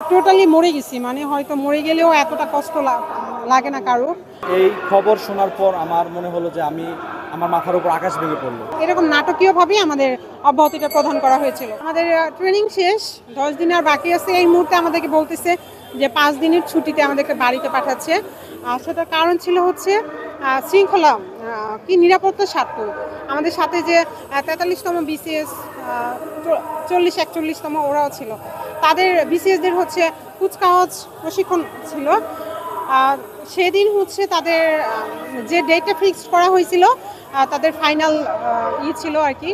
Totally মরে গেছি, মানে হয়তো মরে গেলেও এতটা কষ্ট লাগে না কারো। এই খবর শোনার পর আমার মনে হলো যে আমার মাথার উপর আকাশ ভেঙে পড়লো। এরকম নাটকীয়ভাবেই আমাদের অব্যাহতিটা প্রদান করা হয়েছিল। আমাদের ট্রেনিং শেষ, 10 দিন আর বাকি আছে। এই মুহূর্তে আমাদেরকে বলতেছে যে 5 দিনের ছুটিতে আমাদেরকে বাড়িতে পাঠাচ্ছে। সেটার কারণ ছিল হচ্ছে শৃঙ্খলা কি নিরাপত্তার স্বার্থ। আমাদের সাথে যে 43তম বিসিএস, 40-41তম ওরাও ছিল, তাদের বিসিএসদের হচ্ছে কুচকাওয়াজ প্রশিক্ষণ ছিল। সেদিন হচ্ছে তাদের যে ডেটটা ফিক্সড করা হয়েছিল, তাদের ফাইনাল ছিল আর কি,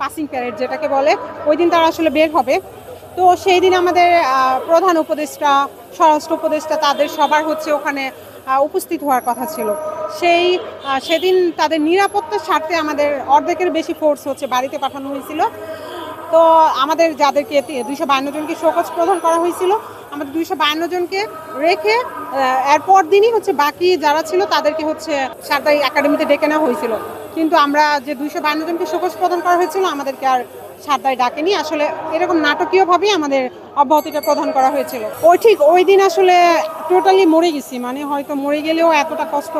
পাসিং প্যারেড যেটাকে বলে, ওই দিন তারা আসলে বের হবে। তো সেই দিন আমাদের প্রধান উপদেষ্টা, স্বরাষ্ট্র উপদেষ্টা, তাদের সবার হচ্ছে ওখানে উপস্থিত হওয়ার কথা ছিল। সেদিন তাদের নিরাপত্তার স্বার্থে আমাদের অর্ধেকের বেশি ফোর্স হচ্ছে বাড়িতে পাঠানো হয়েছিল। তো আমাদের যাদেরকে 252 জনকে শোকজ প্রদান করা হয়েছিল, আমাদের 252 জনকে রেখে এরপর দিনই হচ্ছে বাকি যারা ছিল তাদেরকে হচ্ছে সারদাই একাডেমিতে ডেকে নেওয়া হয়েছিল। কিন্তু আমরা যে 252 জনকে শোকজ প্রদান করা হয়েছিল, আমাদেরকে আর সারদাই ডাকেনি। আসলে এরকম নাটকীয়ভাবেই আমাদের অব্যাহতিটা প্রদান করা হয়েছিল। ওই দিন আসলে টোটালি মরে গেছি, মানে হয়তো মরে গেলেও এতটা কষ্ট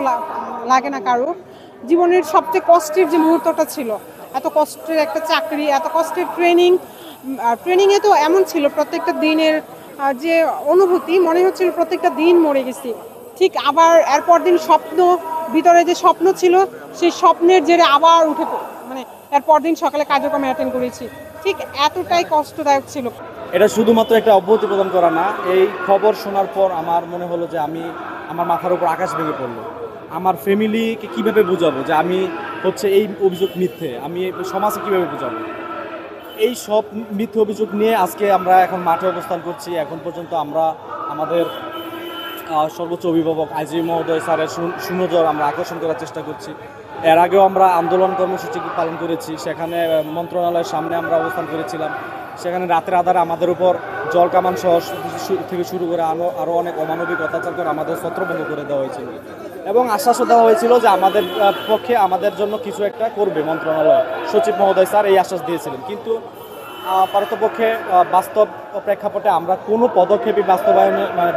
লাগে না কারো। জীবনের সবচেয়ে কষ্টের যে মুহূর্তটা ছিল, এত কষ্টের একটা চাকরি, এত কষ্টের ট্রেনিংয়ে তো এমন ছিল প্রত্যেকটা দিনের যে অনুভূতি, মনে হচ্ছিল প্রত্যেকটা দিন মরে গেছি। ঠিক আবার এরপর দিন ভিতরে যে স্বপ্ন ছিল, সেই স্বপ্নের জেরে আবার মানে এরপর দিন সকালে কার্যক্রমে অ্যাটেন্ড করেছি। ঠিক এতটাই কষ্টদায়ক ছিল। এটা শুধুমাত্র একটা অব্যাহতি প্রদান করা না, এই খবর শোনার পর আমার মনে হলো যে আমার মাথার উপর আকাশ ভেঙে পড়লো। আমার ফ্যামিলিকে কিভাবে বোঝাবো যে আমি হচ্ছে এই অভিযোগ মিথ্যে, আমি সমাজে কিভাবে বোঝাবো। এই সব মিথ্যে অভিযোগ নিয়ে আজকে আমরা এখন মাঠে অবস্থান করছি। এখন পর্যন্ত আমরা আমাদের সর্বোচ্চ অভিভাবক আইজি মহোদয় স্যারের সুনজর আমরা আকর্ষণ করার চেষ্টা করছি। এর আগেও আমরা আন্দোলন কর্মসূচি পালন করেছি, সেখানে মন্ত্রণালয়ের সামনে আমরা অবস্থান করেছিলাম। সেখানে রাতের আধারে আমাদের উপর জলকামান সহ থেকে শুরু করে আরও অনেক অমানবিক অত্যাচার করে আমাদের ছত্রভঙ্গ করে দেওয়া হয়েছিল এবং আশ্বাসও দেওয়া হয়েছিল যে আমাদের পক্ষে আমাদের জন্য কিছু একটা করবে মন্ত্রণালয়। সচিব মহোদয় স্যার এই আশ্বাস দিয়েছিলেন, কিন্তু পারতপক্ষে বাস্তব প্রেক্ষাপটে আমরা কোনো পদক্ষেপই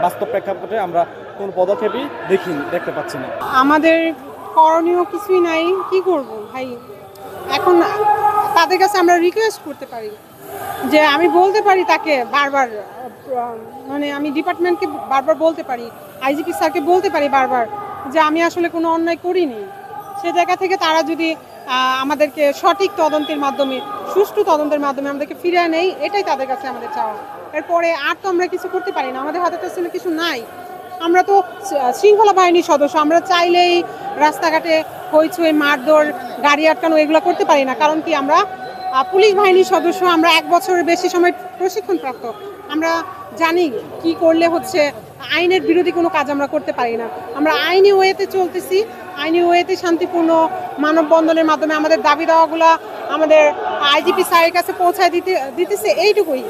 বাস্তব প্রেক্ষাপটে আমরা কোনো পদক্ষেপই দেখতে পাচ্ছি না। আমাদের করণীয় কিছুই নাই, কি করব ভাই। এখন তাদের কাছে আমরা রিকোয়েস্ট করতে পারি, যে আমি বলতে পারি তাকে বারবার, মানে আমি ডিপার্টমেন্টকে বারবার বলতে পারি, আইজিপি স্যারকে বলতে পারি বারবার যে আমি আসলে কোনো অন্যায় করিনি। সে জায়গা থেকে তারা যদি আমাদেরকে সঠিক তদন্তের মাধ্যমে, সুষ্ঠু তদন্তের মাধ্যমে আমাদেরকে ফিরিয়ে নেই, এটাই তাদের কাছে আমাদের চাওয়া। এরপরে আর তো আমরা কিছু করতে পারি না, আমাদের হাতে তো আসলে কিছু নাই। আমরা তো শৃঙ্খলা বাহিনীর সদস্য, আমরা চাইলেই রাস্তাঘাটে হইচই, মারধর, গাড়ি আটকানো এগুলো করতে পারি না। কারণ কি, আমরা পুলিশ বাহিনীর সদস্য, আমরা 1 বছরের বেশি সময় প্রশিক্ষণপ্রাপ্ত। আমরা জানি কি করলে হচ্ছে আইনের বিরোধী কোনো কাজ আমরা করতে পারি না। আমরা আইনি ওয়েতে চলতেছি, আইনি ওয়েতে শান্তিপূর্ণ মানববন্ধনের মাধ্যমে আমাদের দাবি দেওয়াগুলো আমাদের আইজিপি স্যারের কাছে পৌঁছায় দিতেছে, এইটুকুই।